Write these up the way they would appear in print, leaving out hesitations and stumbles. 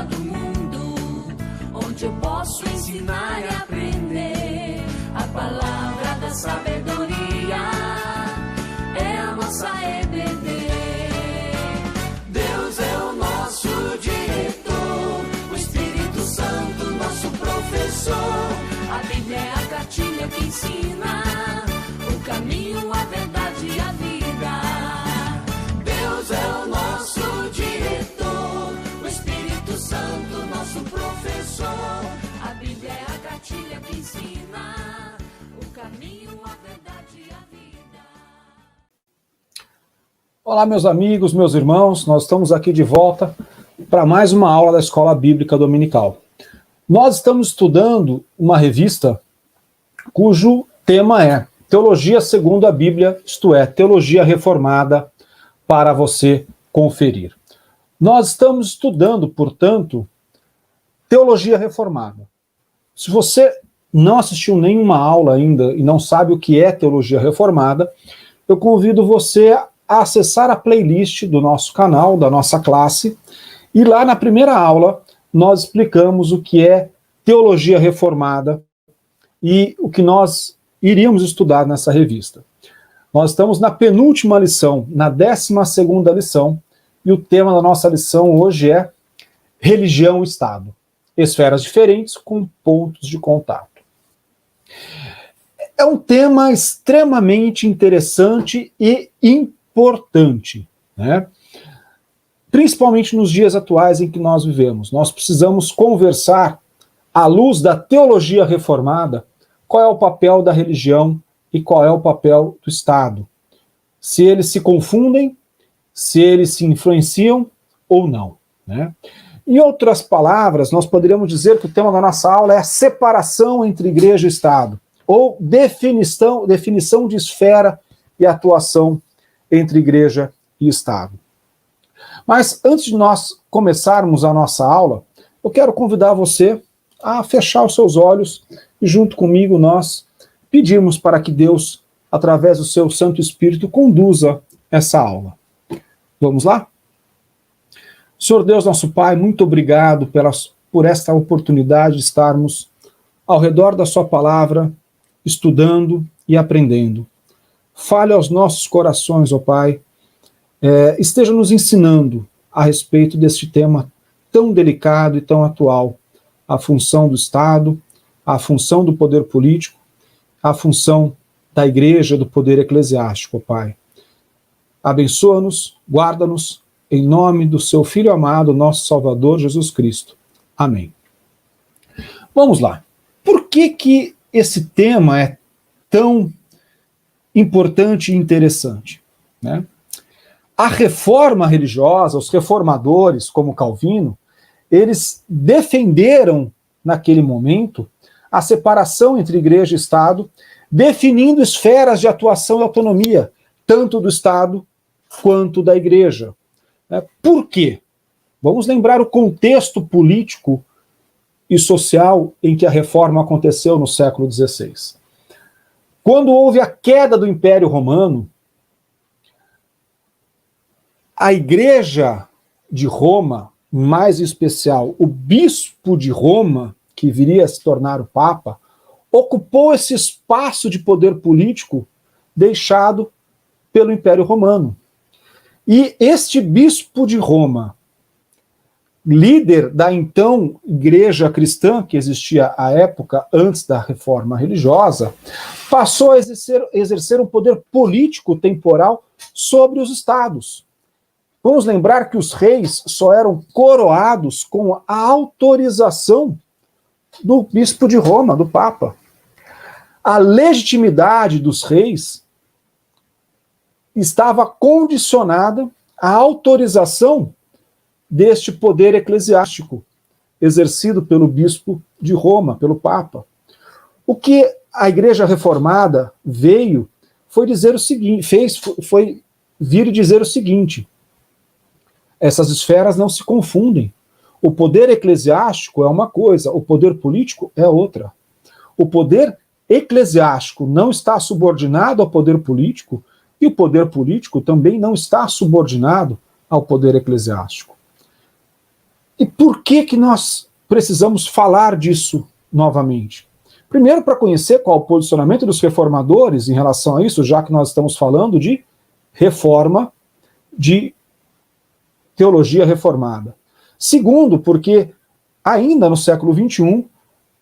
escola do mundo, onde eu posso ensinar e aprender. A palavra da sabedoria é a nossa EBD. Deus é o nosso diretor, o Espírito Santo nosso professor. A Bíblia é a cartilha que ensina o caminho, a verdade e a vida. Deus é o nosso diretor, o Espírito Santo nosso professor. A Bíblia é a cartilha que ensina o caminho, a verdade e a vida. Olá, meus amigos, meus irmãos, nós estamos aqui de volta para mais uma aula da Escola Bíblica Dominical. Nós estamos estudando uma revista cujo tema é Teologia segundo a Bíblia, isto é, Teologia Reformada, para você conferir. Nós estamos estudando, portanto, Teologia Reformada. Se você não assistiu nenhuma aula ainda e não sabe o que é Teologia Reformada, eu convido você a acessar a playlist do nosso canal, da nossa classe, e lá na primeira aula nós explicamos o que é Teologia Reformada e o que nós iríamos estudar nessa revista. Nós estamos na penúltima lição, na 12ª lição, e o tema da nossa lição hoje é Religião e Estado. Esferas diferentes com pontos de contato. É um tema extremamente interessante e importante, né? Principalmente nos dias atuais em que nós vivemos. Nós precisamos conversar, à luz da teologia reformada, qual é o papel da religião e qual é o papel do Estado. Se eles se confundem, se eles se influenciam ou não, né? Em outras palavras, nós poderíamos dizer que o tema da nossa aula é a separação entre igreja e Estado, ou definição de esfera e atuação entre igreja e Estado. Mas antes de nós começarmos a nossa aula, eu quero convidar você a fechar os seus olhos e junto comigo nós pedimos para que Deus, através do seu Santo Espírito, conduza essa aula. Vamos lá? Senhor Deus, nosso Pai, muito obrigado por esta oportunidade de estarmos ao redor da sua palavra, estudando e aprendendo. Fale aos nossos corações, ó Pai, esteja nos ensinando a respeito deste tema tão delicado e tão atual, a função do Estado, a função do poder político, a função da igreja, do poder eclesiástico, ó Pai. Abençoa-nos, guarda-nos, em nome do seu Filho amado, nosso Salvador, Jesus Cristo. Amém. Vamos lá. Por que esse tema é tão importante e interessante, né? A reforma religiosa, os reformadores, como Calvino, eles defenderam, naquele momento, a separação entre igreja e Estado, definindo esferas de atuação e autonomia, tanto do Estado quanto da igreja. Por quê? Vamos lembrar o contexto político e social em que a reforma aconteceu no século XVI. Quando houve a queda do Império Romano, a Igreja de Roma, mais em especial o bispo de Roma, que viria a se tornar o Papa, ocupou esse espaço de poder político deixado pelo Império Romano. E este bispo de Roma, líder da então igreja cristã, que existia à época antes da reforma religiosa, passou a exercer um poder político temporal sobre os estados. Vamos lembrar que os reis só eram coroados com a autorização do bispo de Roma, do Papa. A legitimidade dos reis estava condicionada à autorização deste poder eclesiástico exercido pelo bispo de Roma, pelo Papa. O que a Igreja Reformada veio foi dizer o seguinte, foi vir dizer o seguinte: essas esferas não se confundem. O poder eclesiástico é uma coisa, o poder político é outra. O poder eclesiástico não está subordinado ao poder político e o poder político também não está subordinado ao poder eclesiástico. E por que nós precisamos falar disso novamente? Primeiro, para conhecer qual o posicionamento dos reformadores em relação a isso, já que nós estamos falando de reforma, de teologia reformada. Segundo, porque ainda no século XXI,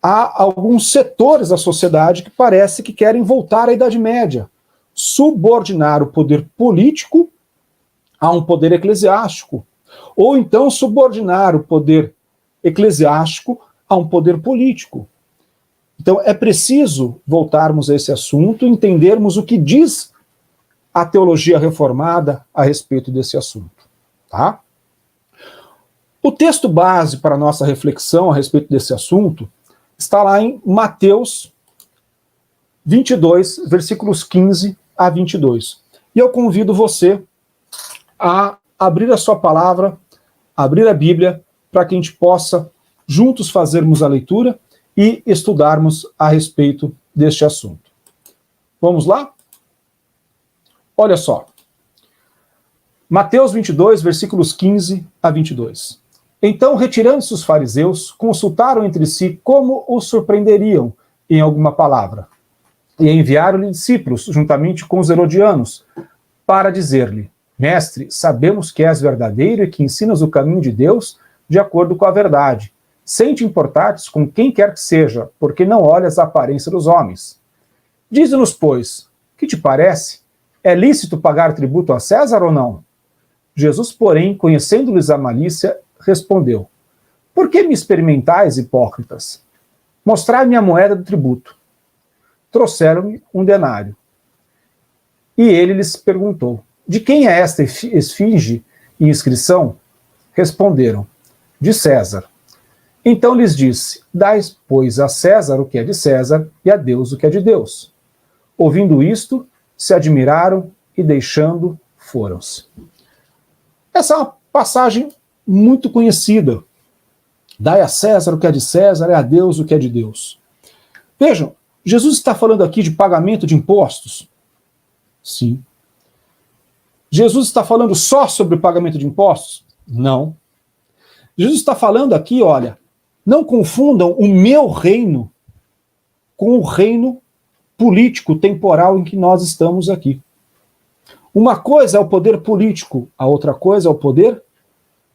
há alguns setores da sociedade que parece que querem voltar à Idade Média, subordinar o poder político a um poder eclesiástico, ou então subordinar o poder eclesiástico a um poder político. Então é preciso voltarmos a esse assunto, entendermos o que diz a teologia reformada a respeito desse assunto. Tá? O texto base para a nossa reflexão a respeito desse assunto está lá em Mateus 22, versículos 15 a 22. E eu convido você a abrir a sua palavra, abrir a Bíblia, para que a gente possa juntos fazermos a leitura e estudarmos a respeito deste assunto. Vamos lá? Olha só. Mateus 22, versículos 15 a 22. Então, retirando-se os fariseus, consultaram entre si como os surpreenderiam em alguma palavra. E enviaram-lhe discípulos, juntamente com os herodianos, para dizer-lhe: Mestre, sabemos que és verdadeiro e que ensinas o caminho de Deus de acordo com a verdade, sem te importares com quem quer que seja, porque não olhas a aparência dos homens. Dize-nos, pois, que te parece? É lícito pagar tributo a César ou não? Jesus, porém, conhecendo-lhes a malícia, respondeu: Por que me experimentais, hipócritas? Mostrai-me a moeda do tributo. Trouxeram-me um denário. E ele lhes perguntou: De quem é esta esfinge e inscrição? Responderam: De César. Então lhes disse: Dai, pois, a César o que é de César e a Deus o que é de Deus. Ouvindo isto, se admiraram e, deixando, foram-se. Essa é uma passagem muito conhecida. Dai a César o que é de César e a Deus o que é de Deus. Vejam, Jesus está falando aqui de pagamento de impostos? Sim. Jesus está falando só sobre o pagamento de impostos? Não. Jesus está falando aqui, olha, não confundam o meu reino com o reino político temporal em que nós estamos aqui. Uma coisa é o poder político, a outra coisa é o poder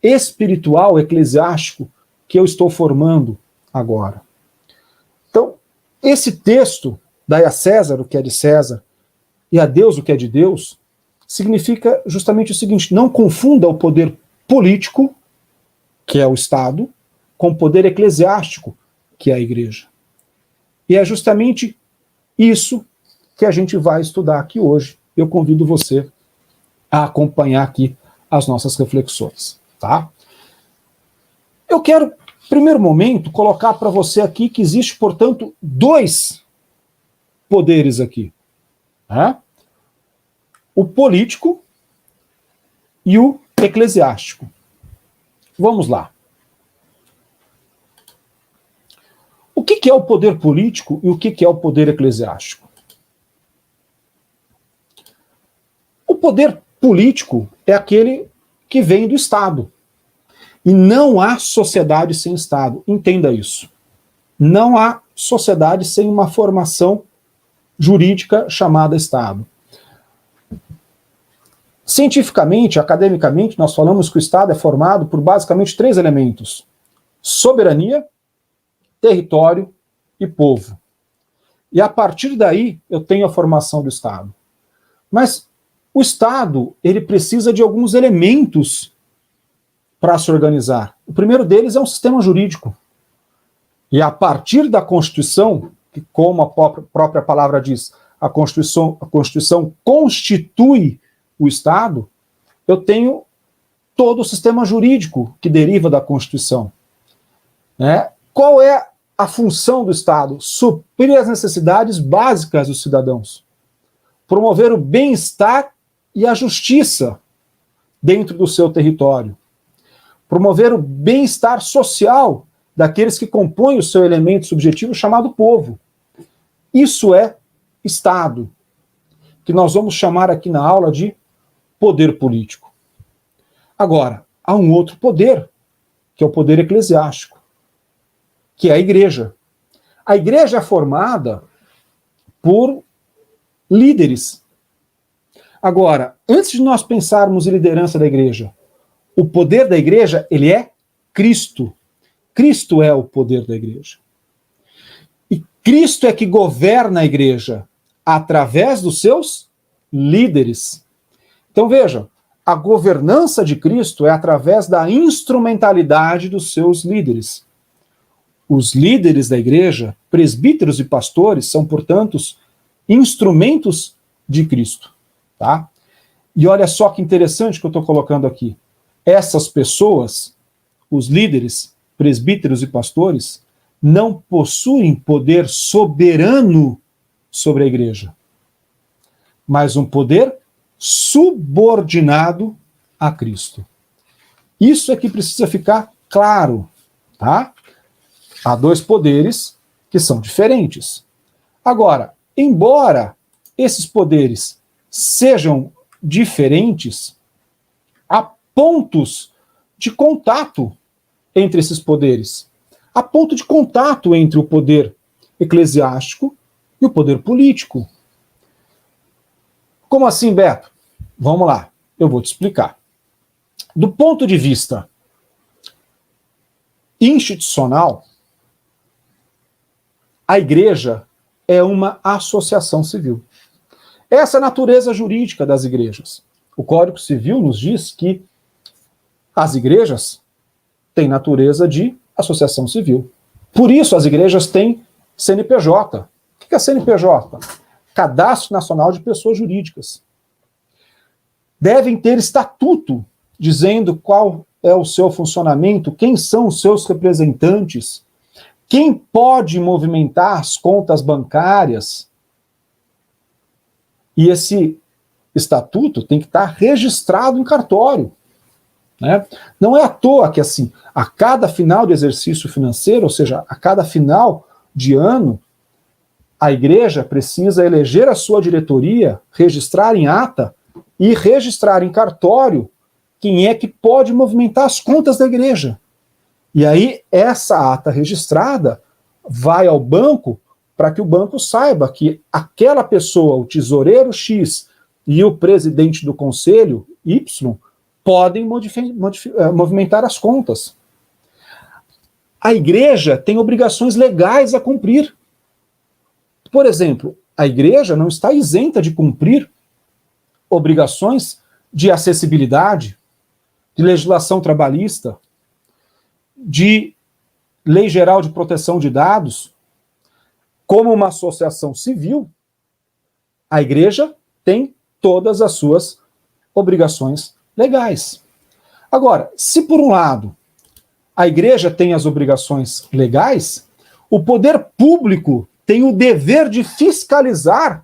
espiritual, eclesiástico, que eu estou formando agora. Então, esse texto, dai a César o que é de César e a Deus o que é de Deus, significa justamente o seguinte: não confunda o poder político, que é o Estado, com o poder eclesiástico, que é a igreja. E é justamente isso que a gente vai estudar aqui hoje. Eu convido você a acompanhar aqui as nossas reflexões, tá? Eu quero, primeiro momento, colocar para você aqui que existe, portanto, dois poderes aqui, né? O político e o eclesiástico. Vamos lá. O que é o poder político e o que é o poder eclesiástico? O poder político é aquele que vem do Estado. E não há sociedade sem Estado. Entenda isso. Não há sociedade sem uma formação jurídica chamada Estado. Cientificamente, academicamente, nós falamos que o Estado é formado por basicamente 3 elementos: soberania, território e povo. E a partir daí eu tenho a formação do Estado. Mas o Estado, ele precisa de alguns elementos para se organizar. O primeiro deles é um sistema jurídico. E a partir da Constituição, que como a própria palavra diz, a Constituição constitui o Estado, eu tenho todo o sistema jurídico que deriva da Constituição. Né? Qual é a função do Estado? Suprir as necessidades básicas dos cidadãos. Promover o bem-estar e a justiça dentro do seu território. Promover o bem-estar social daqueles que compõem o seu elemento subjetivo chamado povo. Isso é Estado, que nós vamos chamar aqui na aula de poder político. Agora, há um outro poder, que é o poder eclesiástico, que é a igreja. A igreja é formada por líderes. Agora, antes de nós pensarmos em liderança da igreja, o poder da igreja, ele é Cristo. Cristo é o poder da igreja. E Cristo é que governa a igreja através dos seus líderes. Então veja, a governança de Cristo é através da instrumentalidade dos seus líderes. Os líderes da igreja, presbíteros e pastores, são, portanto, instrumentos de Cristo. Tá? E olha só que interessante que eu estou colocando aqui. Essas pessoas, os líderes, presbíteros e pastores, não possuem poder soberano sobre a igreja, mas um poder subordinado a Cristo. Isso é que precisa ficar claro, tá? Há dois poderes que são diferentes. Agora, embora esses poderes sejam diferentes, há pontos de contato entre esses poderes. Há ponto de contato entre o poder eclesiástico e o poder político. Como assim, Beto? Vamos lá, eu vou te explicar. Do ponto de vista institucional, a igreja é uma associação civil. Essa é a natureza jurídica das igrejas. O Código Civil nos diz que as igrejas têm natureza de associação civil. Por isso as igrejas têm CNPJ. O que é CNPJ? Cadastro Nacional de Pessoas Jurídicas. Devem ter estatuto dizendo qual é o seu funcionamento, quem são os seus representantes, quem pode movimentar as contas bancárias. E esse estatuto tem que estar registrado em cartório. Né? Não é à toa que, assim, a cada final de exercício financeiro, ou seja, a cada final de ano, a igreja precisa eleger a sua diretoria, registrar em ata e registrar em cartório quem é que pode movimentar as contas da igreja. E aí, essa ata registrada vai ao banco para que o banco saiba que aquela pessoa, o tesoureiro X e o presidente do conselho Y, podem movimentar as contas. A igreja tem obrigações legais a cumprir. Por exemplo, a igreja não está isenta de cumprir obrigações de acessibilidade, de legislação trabalhista, de lei geral de proteção de dados. Como uma associação civil, a igreja tem todas as suas obrigações legais. Agora, se por um lado a igreja tem as obrigações legais, o poder público tem o dever de fiscalizar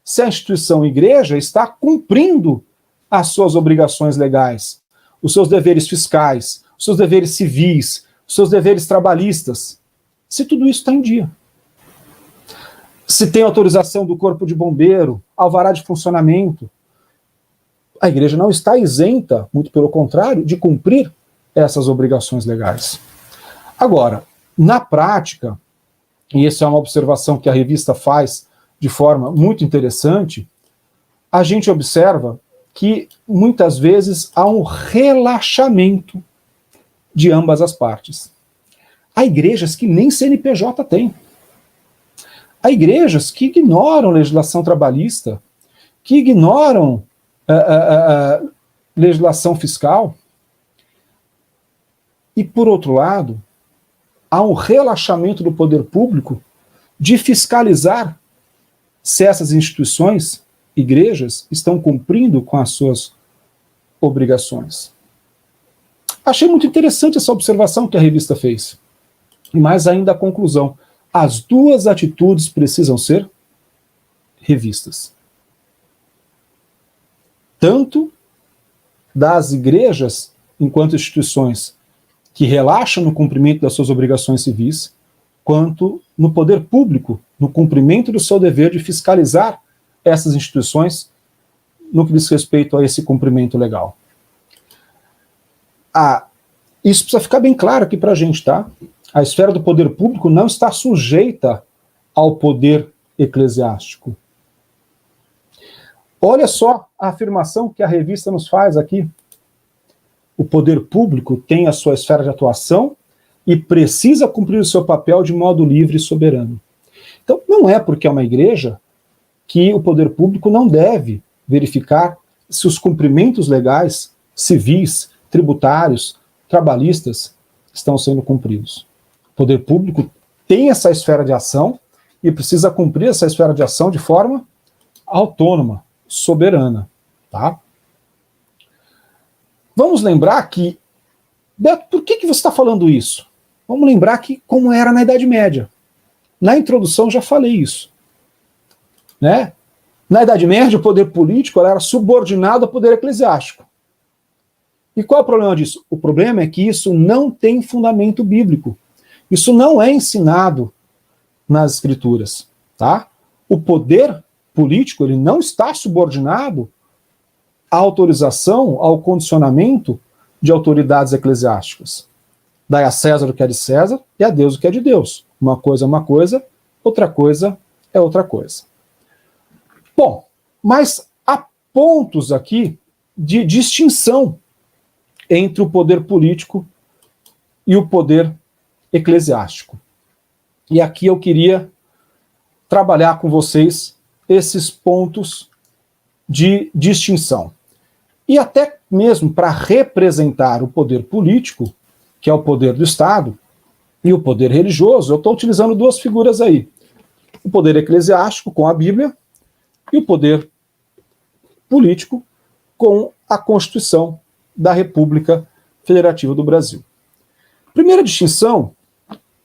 se a instituição igreja está cumprindo as suas obrigações legais, os seus deveres fiscais, os seus deveres civis, os seus deveres trabalhistas, se tudo isso está em dia. Se tem autorização do Corpo de Bombeiro, alvará de funcionamento, a igreja não está isenta, muito pelo contrário, de cumprir essas obrigações legais. Agora, na prática, e essa é uma observação que a revista faz de forma muito interessante, a gente observa que muitas vezes há um relaxamento de ambas as partes. Há igrejas que nem CNPJ têm. Há igrejas que ignoram legislação trabalhista, que ignoram legislação fiscal. E, por outro lado, há um relaxamento do poder público de fiscalizar se essas instituições, igrejas, estão cumprindo com as suas obrigações. Achei muito interessante essa observação que a revista fez. E mais ainda a conclusão. As duas atitudes precisam ser revistas. Tanto das igrejas, enquanto instituições que relaxam no cumprimento das suas obrigações civis, quanto no poder público, no cumprimento do seu dever de fiscalizar essas instituições no que diz respeito a esse cumprimento legal. isso precisa ficar bem claro aqui para a gente, tá? A esfera do poder público não está sujeita ao poder eclesiástico. Olha só a afirmação que a revista nos faz aqui. O poder público tem a sua esfera de atuação e precisa cumprir o seu papel de modo livre e soberano. Então, não é porque é uma igreja que o poder público não deve verificar se os cumprimentos legais, civis, tributários, trabalhistas estão sendo cumpridos. O poder público tem essa esfera de ação e precisa cumprir essa esfera de ação de forma autônoma, soberana, tá? Vamos lembrar que, Beto, por que você está falando isso? Vamos lembrar que como era na Idade Média. Na introdução já falei isso, né? Na Idade Média, o poder político era subordinado ao poder eclesiástico. E qual é o problema disso? O problema é que isso não tem fundamento bíblico. Isso não é ensinado nas escrituras, tá? O poder político, ele não está subordinado à autorização, ao condicionamento de autoridades eclesiásticas. Dai a César o que é de César e a Deus o que é de Deus. Uma coisa é uma coisa, outra coisa é outra coisa. Bom, mas há pontos aqui de distinção entre o poder político e o poder eclesiástico. E aqui eu queria trabalhar com vocês esses pontos de distinção. E até mesmo para representar o poder político, que é o poder do Estado, e o poder religioso, eu estou utilizando duas figuras aí. O poder eclesiástico com a Bíblia e o poder político com a Constituição da República Federativa do Brasil. A primeira distinção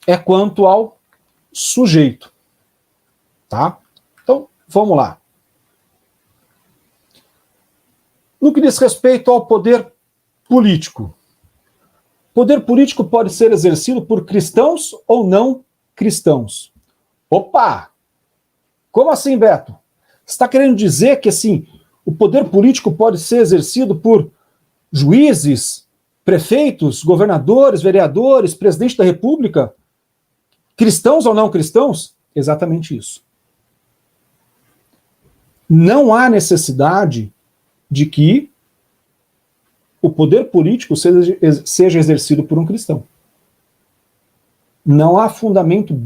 é quanto ao sujeito, tá? Então, vamos lá. No que diz respeito ao poder político, o poder político pode ser exercido por cristãos ou não cristãos. Opa! Como assim, Beto? Você está querendo dizer que, assim, o poder político pode ser exercido por juízes, prefeitos, governadores, vereadores, presidente da República, cristãos ou não cristãos? Exatamente isso. Não há necessidade de que o poder político seja exercido por um cristão. Não há fundamento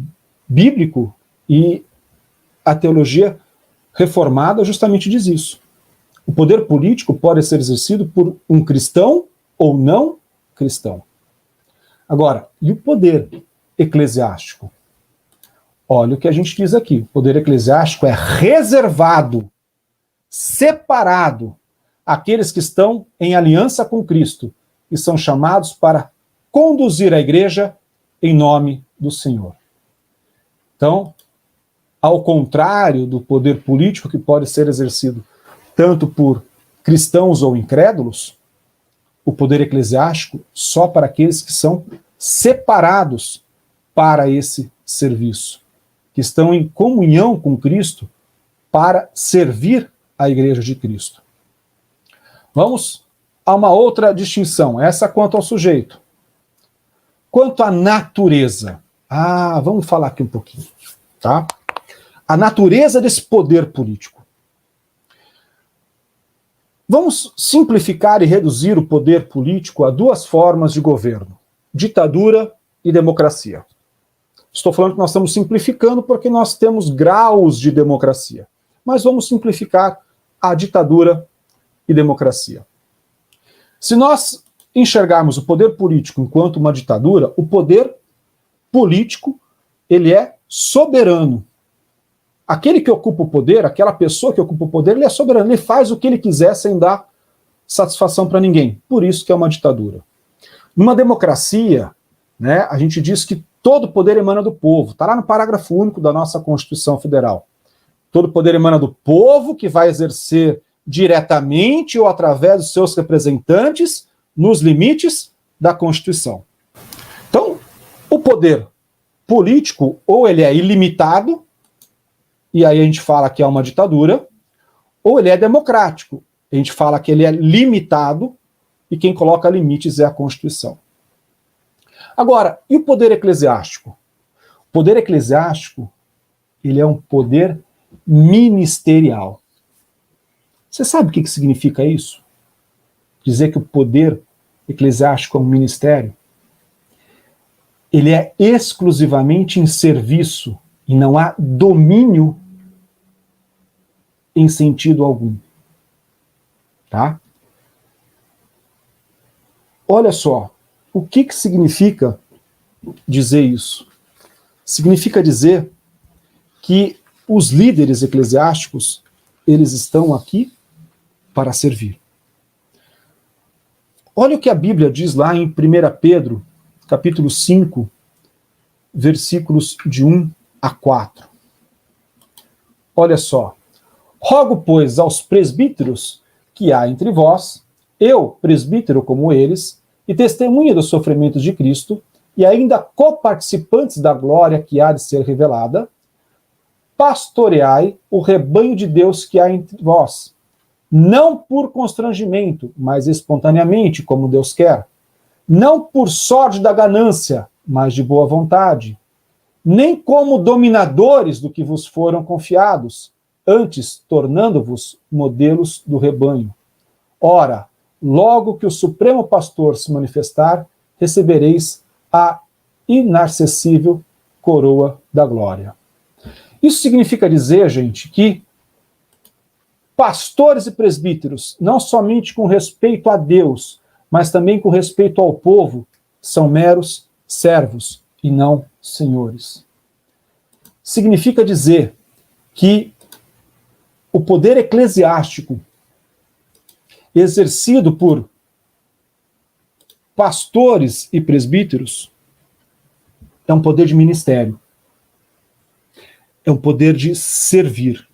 bíblico e a teologia reformada justamente diz isso. O poder político pode ser exercido por um cristão ou não cristão. Agora, e o poder eclesiástico? Olha o que a gente diz aqui. O poder eclesiástico é reservado, separado, àqueles que estão em aliança com Cristo e são chamados para conduzir a igreja em nome do Senhor. Então, ao contrário do poder político que pode ser exercido tanto por cristãos ou incrédulos, o poder eclesiástico só para aqueles que são separados para esse serviço, que estão em comunhão com Cristo para servir a igreja de Cristo. Vamos a uma outra distinção, essa quanto ao sujeito. Quanto à natureza. Vamos falar aqui um pouquinho, tá? A natureza desse poder político. Vamos simplificar e reduzir o poder político a duas formas de governo: ditadura e democracia. Estou falando que nós estamos simplificando porque nós temos graus de democracia. Mas vamos simplificar a ditadura e democracia. Se nós enxergarmos o poder político enquanto uma ditadura, o poder político, ele é soberano. Aquele que ocupa o poder, aquela pessoa que ocupa o poder, ele é soberano, ele faz o que ele quiser sem dar satisfação para ninguém. Por isso que é uma ditadura. Numa democracia, né, a gente diz que todo poder emana do povo. Está lá no parágrafo único da nossa Constituição Federal. Todo poder emana do povo, que vai exercer diretamente ou através dos seus representantes nos limites da Constituição. Então, o poder político, ou ele é ilimitado, e aí a gente fala que é uma ditadura, ou ele é democrático, a gente fala que ele é limitado, e quem coloca limites é a Constituição. Agora, e o poder eclesiástico? O poder eclesiástico, ele é um poder ministerial. Você sabe o que significa isso? Dizer que o poder eclesiástico é um ministério? Ele é exclusivamente em serviço e não há domínio em sentido algum. Tá? Olha só, o que significa dizer isso? Significa dizer que os líderes eclesiásticos, eles estão aqui para servir. Olha o que a Bíblia diz lá em 1 Pedro, capítulo 5, versículos de 1 a 4. Olha só. Rogo, pois, aos presbíteros que há entre vós, eu, presbítero como eles, e testemunha dos sofrimentos de Cristo, e ainda coparticipantes da glória que há de ser revelada, pastoreai o rebanho de Deus que há entre vós, não por constrangimento, mas espontaneamente, como Deus quer, não por sorte da ganância, mas de boa vontade, nem como dominadores do que vos foram confiados, antes tornando-vos modelos do rebanho. Ora, logo que o Supremo Pastor se manifestar, recebereis a inacessível coroa da glória. Isso significa dizer, gente, que pastores e presbíteros, não somente com respeito a Deus, mas também com respeito ao povo, são meros servos e não senhores. Significa dizer que o poder eclesiástico exercido por pastores e presbíteros é um poder de ministério. É um poder de servir.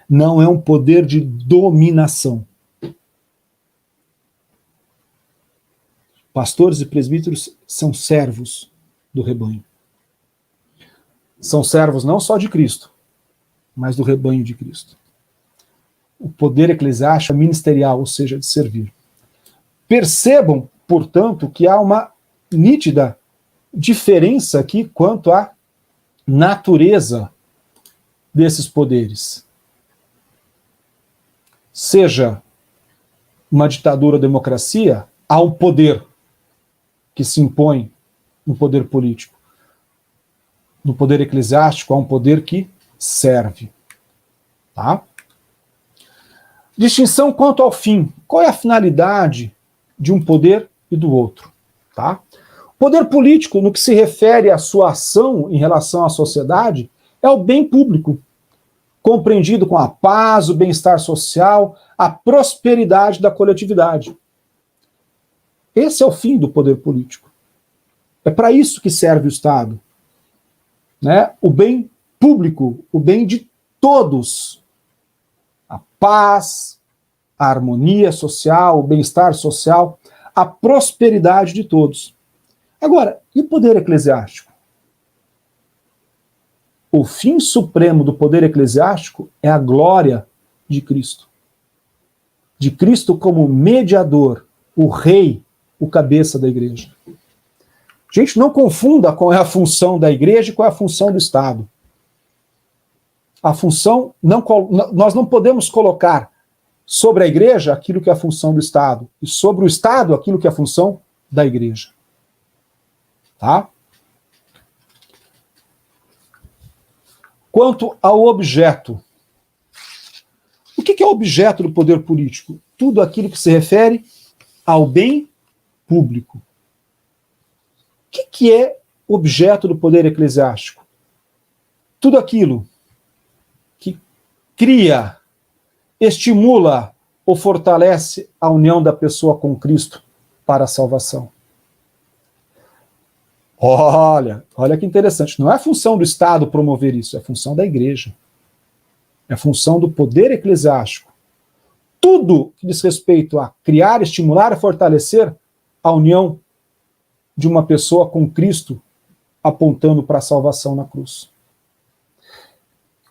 Não é um poder de dominação. Pastores e presbíteros são servos do rebanho. São servos não só de Cristo, mas do rebanho de Cristo. O poder eclesiástico é ministerial, ou seja, de servir. Percebam, portanto, que há uma nítida diferença aqui quanto à natureza desses poderes. Seja uma ditadura ou democracia, há um poder que se impõe no poder político. No poder eclesiástico, há um poder que serve. Tá? Distinção quanto ao fim. Qual é a finalidade de um poder e do outro? Tá? O poder político, no que se refere à sua ação em relação à sociedade, é o bem público, compreendido com a paz, o bem-estar social, a prosperidade da coletividade. Esse é o fim do poder político. É para isso que serve o Estado. Né? O bem público, o bem de todos. A paz, a harmonia social, o bem-estar social, a prosperidade de todos. Agora, e o poder eclesiástico? O fim supremo do poder eclesiástico é a glória de Cristo. De Cristo como mediador, o rei, o cabeça da igreja. Gente, não confunda qual é a função da igreja e qual é a função do Estado. A função, nós não podemos colocar sobre a igreja aquilo que é a função do Estado, e sobre o Estado aquilo que é a função da igreja. Tá? Quanto ao objeto. O que é o objeto do poder político? Tudo aquilo que se refere ao bem público. O que é objeto do poder eclesiástico? Tudo aquilo que cria, estimula ou fortalece a união da pessoa com Cristo para a salvação. Olha que interessante. Não é a função do Estado promover isso, é a função da igreja. É a função do poder eclesiástico. Tudo que diz respeito a criar, estimular e fortalecer a união de uma pessoa com Cristo apontando para a salvação na cruz.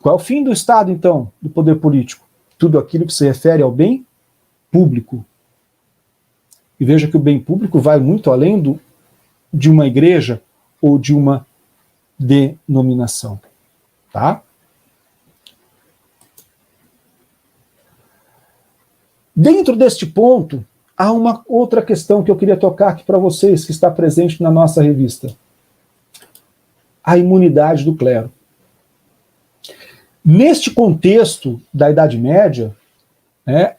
Qual é o fim do Estado, então, do poder político? Tudo aquilo que se refere ao bem público. E veja que o bem público vai muito além do de uma igreja ou de uma denominação. Tá? Dentro deste ponto, há uma outra questão que eu queria tocar aqui para vocês, que está presente na nossa revista. A imunidade do clero. Neste contexto da Idade Média,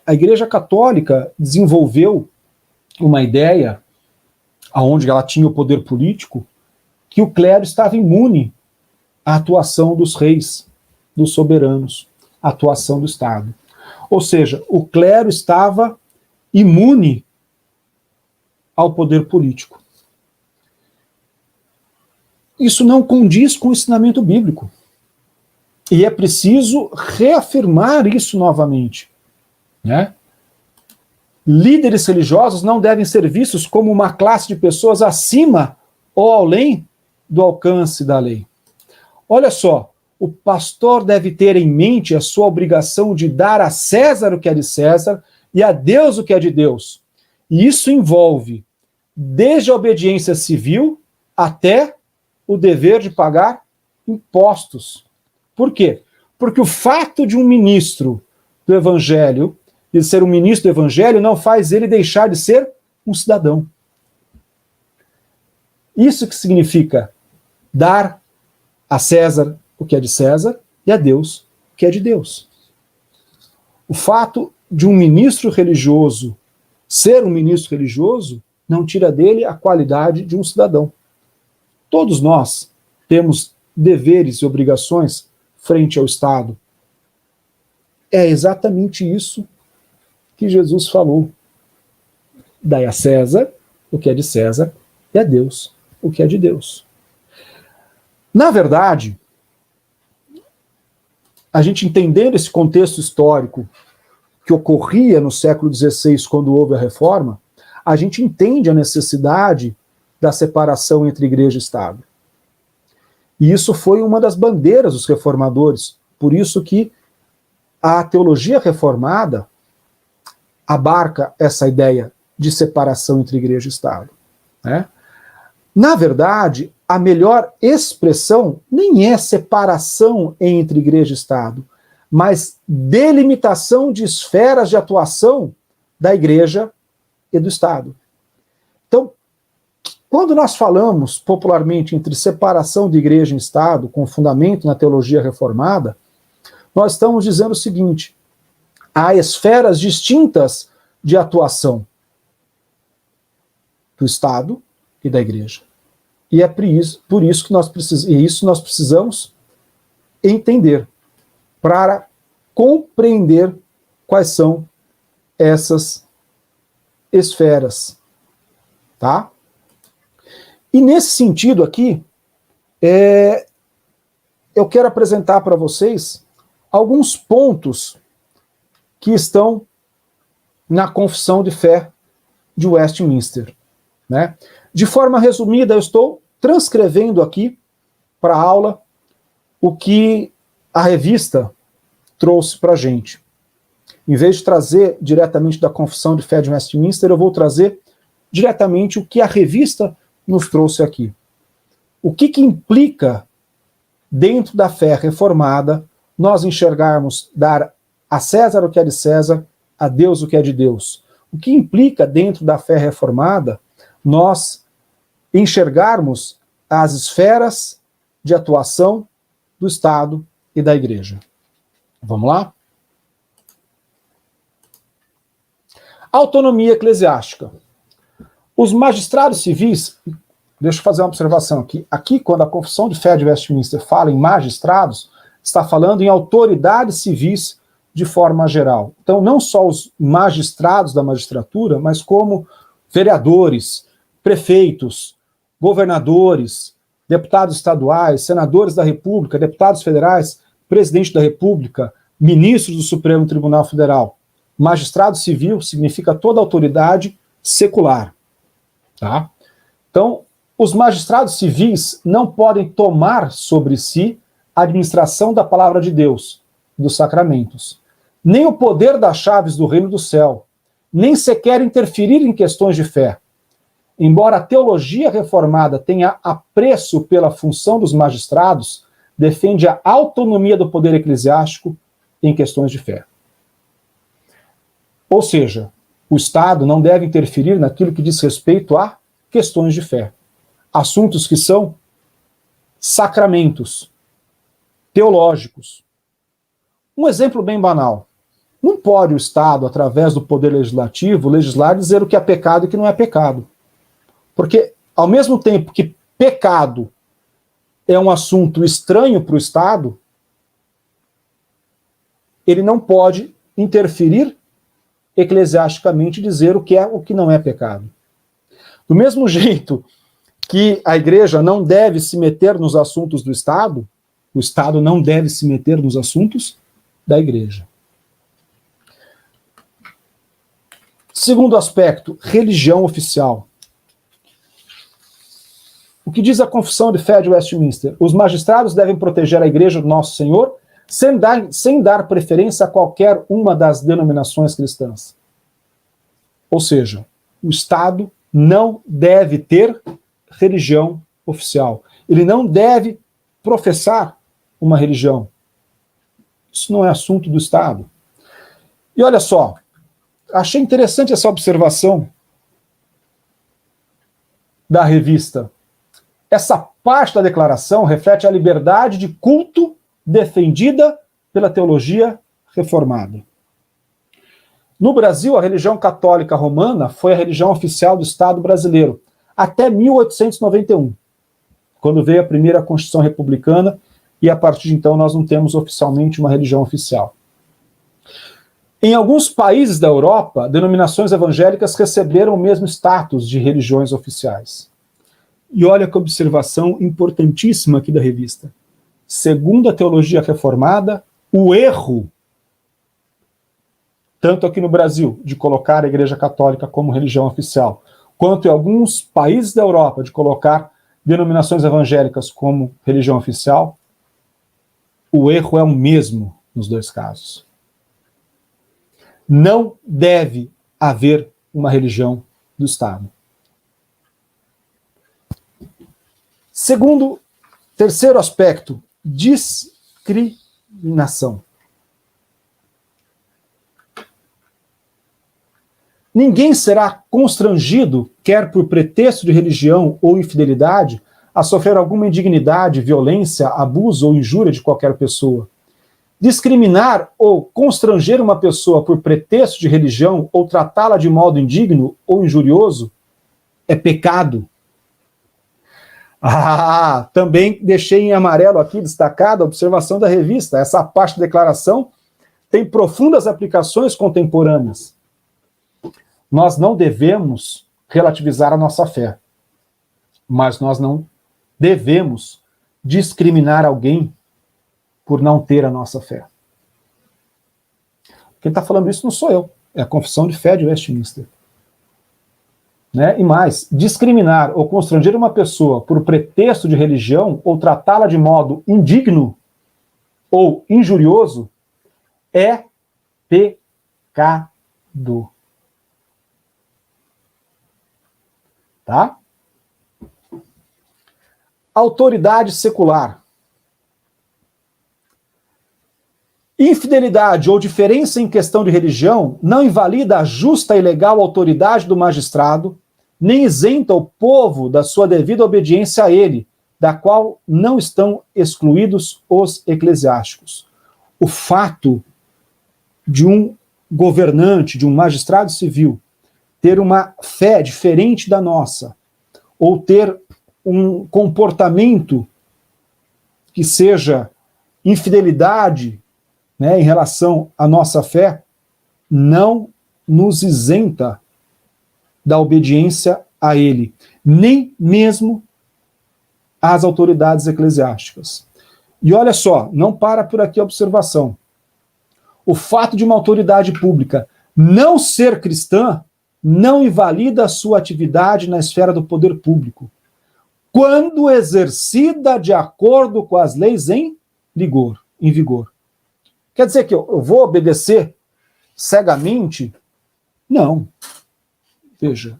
a Igreja Católica desenvolveu uma ideia, onde ela tinha o poder político, que o clero estava imune à atuação dos reis, dos soberanos, à atuação do Estado. Ou seja, o clero estava imune ao poder político. Isso não condiz com o ensinamento bíblico. E é preciso reafirmar isso novamente. Né? Líderes religiosos não devem ser vistos como uma classe de pessoas acima ou além do alcance da lei. Olha só, o pastor deve ter em mente a sua obrigação de dar a César o que é de César e a Deus o que é de Deus. E isso envolve desde a obediência civil até o dever de pagar impostos. Por quê? Porque o fato de um ministro do Evangelho, de ser um ministro do Evangelho, não faz ele deixar de ser um cidadão. Isso que significa dar a César o que é de César e a Deus o que é de Deus. O fato de um ministro religioso ser um ministro religioso não tira dele a qualidade de um cidadão. Todos nós temos deveres e obrigações frente ao Estado. É exatamente isso que Jesus falou. Dai a César o que é de César e a Deus o que é de Deus. Na verdade, a gente entendendo esse contexto histórico que ocorria no século XVI, quando houve a reforma, a gente entende a necessidade da separação entre igreja e Estado. E isso foi uma das bandeiras dos reformadores, por isso que a teologia reformada abarca essa ideia de separação entre igreja e Estado. Né? Na verdade, a melhor expressão nem é separação entre igreja e Estado, mas delimitação de esferas de atuação da igreja e do Estado. Então, quando nós falamos popularmente entre separação de igreja e Estado, com fundamento na teologia reformada, nós estamos dizendo o seguinte: há esferas distintas de atuação do Estado e da igreja. E é por isso que nós precisamos entender, para compreender quais são essas esferas. Tá? E nesse sentido aqui, eu quero apresentar para vocês alguns pontos que estão na Confissão de Fé de Westminster. Né? De forma resumida, eu estou transcrevendo aqui para a aula o que a revista trouxe para a gente. Em vez de trazer diretamente da Confissão de Fé de Westminster, eu vou trazer diretamente o que a revista nos trouxe aqui. O que implica, dentro da fé reformada, nós enxergarmos dar a César o que é de César, a Deus o que é de Deus. O que implica, dentro da fé reformada, nós enxergarmos as esferas de atuação do Estado e da Igreja. Vamos lá? Autonomia eclesiástica. Os magistrados civis, deixa eu fazer uma observação aqui. Aqui, quando a Confissão de Fé de Westminster fala em magistrados, está falando em autoridades civis de forma geral. Então, não só os magistrados da magistratura, mas como vereadores, prefeitos, governadores, deputados estaduais, senadores da República, deputados federais, presidente da República, ministros do Supremo Tribunal Federal. Magistrado civil significa toda autoridade secular. Tá? Então, os magistrados civis não podem tomar sobre si a administração da palavra de Deus, dos sacramentos, nem o poder das chaves do reino do céu, nem sequer interferir em questões de fé. embora a teologia reformada tenha apreço pela função dos magistrados, defende a autonomia do poder eclesiástico em questões de fé. Ou seja, o Estado não deve interferir naquilo que diz respeito a questões de fé. Assuntos que são sacramentos teológicos. Um exemplo bem banal. Não pode o Estado, através do poder legislativo, legislar e dizer o que é pecado e o que não é pecado. Porque, ao mesmo tempo que pecado é um assunto estranho para o Estado, ele não pode interferir eclesiasticamente e dizer o que é o que não é pecado. Do mesmo jeito que a igreja não deve se meter nos assuntos do Estado, o Estado não deve se meter nos assuntos da igreja. Segundo aspecto, religião oficial. O que diz a Confissão de Fé de Westminster? Os magistrados devem proteger a Igreja do Nosso Senhor sem dar preferência a qualquer uma das denominações cristãs. Ou seja, o Estado não deve ter religião oficial. Ele não deve professar uma religião. Isso não é assunto do Estado. E olha só, achei interessante essa observação da revista. Essa parte da declaração reflete a liberdade de culto defendida pela teologia reformada. No Brasil, a religião católica romana foi a religião oficial do Estado brasileiro, até 1891, quando veio a primeira Constituição Republicana, e a partir de então nós não temos oficialmente uma religião oficial. Em alguns países da Europa, denominações evangélicas receberam o mesmo status de religiões oficiais. E olha que observação importantíssima aqui da revista. Segundo a teologia reformada, o erro, tanto aqui no Brasil, de colocar a Igreja Católica como religião oficial, quanto em alguns países da Europa, de colocar denominações evangélicas como religião oficial, o erro é o mesmo nos dois casos. Não deve haver uma religião do Estado. Terceiro aspecto, discriminação. Ninguém será constrangido, quer por pretexto de religião ou infidelidade, a sofrer alguma indignidade, violência, abuso ou injúria de qualquer pessoa. Discriminar ou constranger uma pessoa por pretexto de religião ou tratá-la de modo indigno ou injurioso é pecado. Também deixei em amarelo aqui destacada a observação da revista. Essa parte da declaração tem profundas aplicações contemporâneas. Nós não devemos relativizar a nossa fé, mas nós não devemos discriminar alguém por não ter a nossa fé. Quem está falando isso não sou eu, é a Confissão de Fé de Westminster. Né? E mais, discriminar ou constranger uma pessoa por pretexto de religião ou tratá-la de modo indigno ou injurioso é pecado. Tá? Autoridade secular. Infidelidade ou diferença em questão de religião não invalida a justa e legal autoridade do magistrado, nem isenta o povo da sua devida obediência a ele, da qual não estão excluídos os eclesiásticos. O fato de um governante, de um magistrado civil, ter uma fé diferente da nossa, ou ter um comportamento que seja infidelidade, né, em relação à nossa fé, não nos isenta da obediência a ele, nem mesmo às autoridades eclesiásticas. E olha só, não para por aqui a observação. O fato de uma autoridade pública não ser cristã não invalida a sua atividade na esfera do poder público, quando exercida de acordo com as leis em vigor. Quer dizer que eu vou obedecer cegamente? Não. Veja.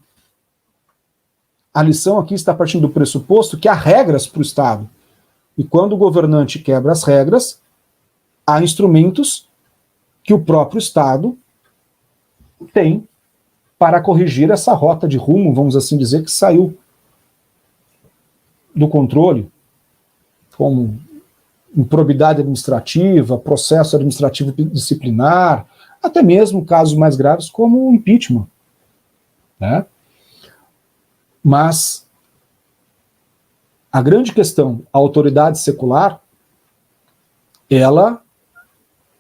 A lição aqui está partindo do pressuposto que há regras para o Estado. E quando o governante quebra as regras, há instrumentos que o próprio Estado tem para corrigir essa rota de rumo, vamos assim dizer, que saiu do controle, como improbidade administrativa, processo administrativo disciplinar, até mesmo casos mais graves como o impeachment, né? Mas a grande questão, a autoridade secular, ela,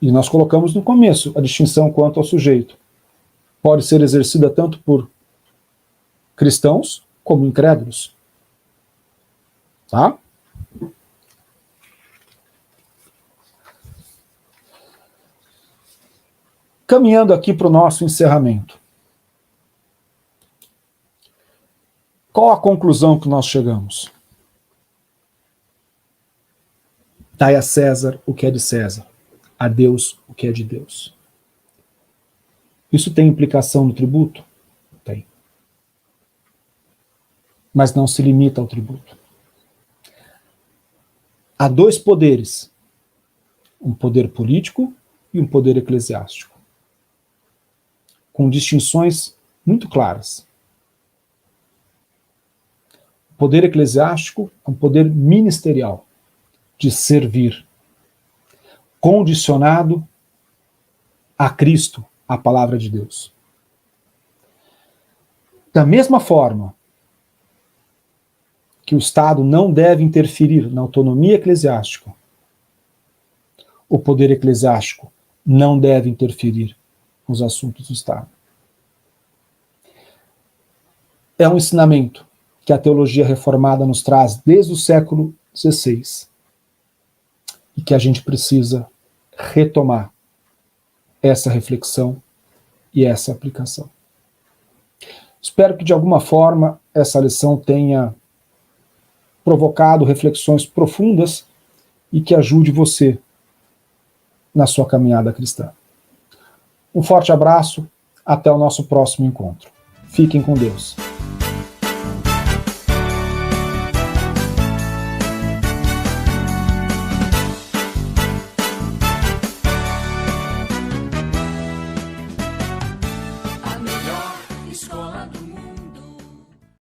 e nós colocamos no começo a distinção quanto ao sujeito, pode ser exercida tanto por cristãos como incrédulos. Tá? Caminhando aqui para o nosso encerramento. Qual a conclusão que nós chegamos? Dai a César o que é de César, a Deus o que é de Deus. Isso tem implicação no tributo? Tem. Mas não se limita ao tributo. Há dois poderes, um poder político e um poder eclesiástico, com distinções muito claras. O poder eclesiástico é um poder ministerial, de servir, condicionado a Cristo, a palavra de Deus. Da mesma forma que o Estado não deve interferir na autonomia eclesiástica, o poder eclesiástico não deve interferir nos assuntos do Estado. É um ensinamento que a teologia reformada nos traz desde o século XVI e que a gente precisa retomar essa reflexão e essa aplicação. Espero que de alguma forma essa lição tenha provocado reflexões profundas e que ajude você na sua caminhada cristã. Um forte abraço, até o nosso próximo encontro. Fiquem com Deus.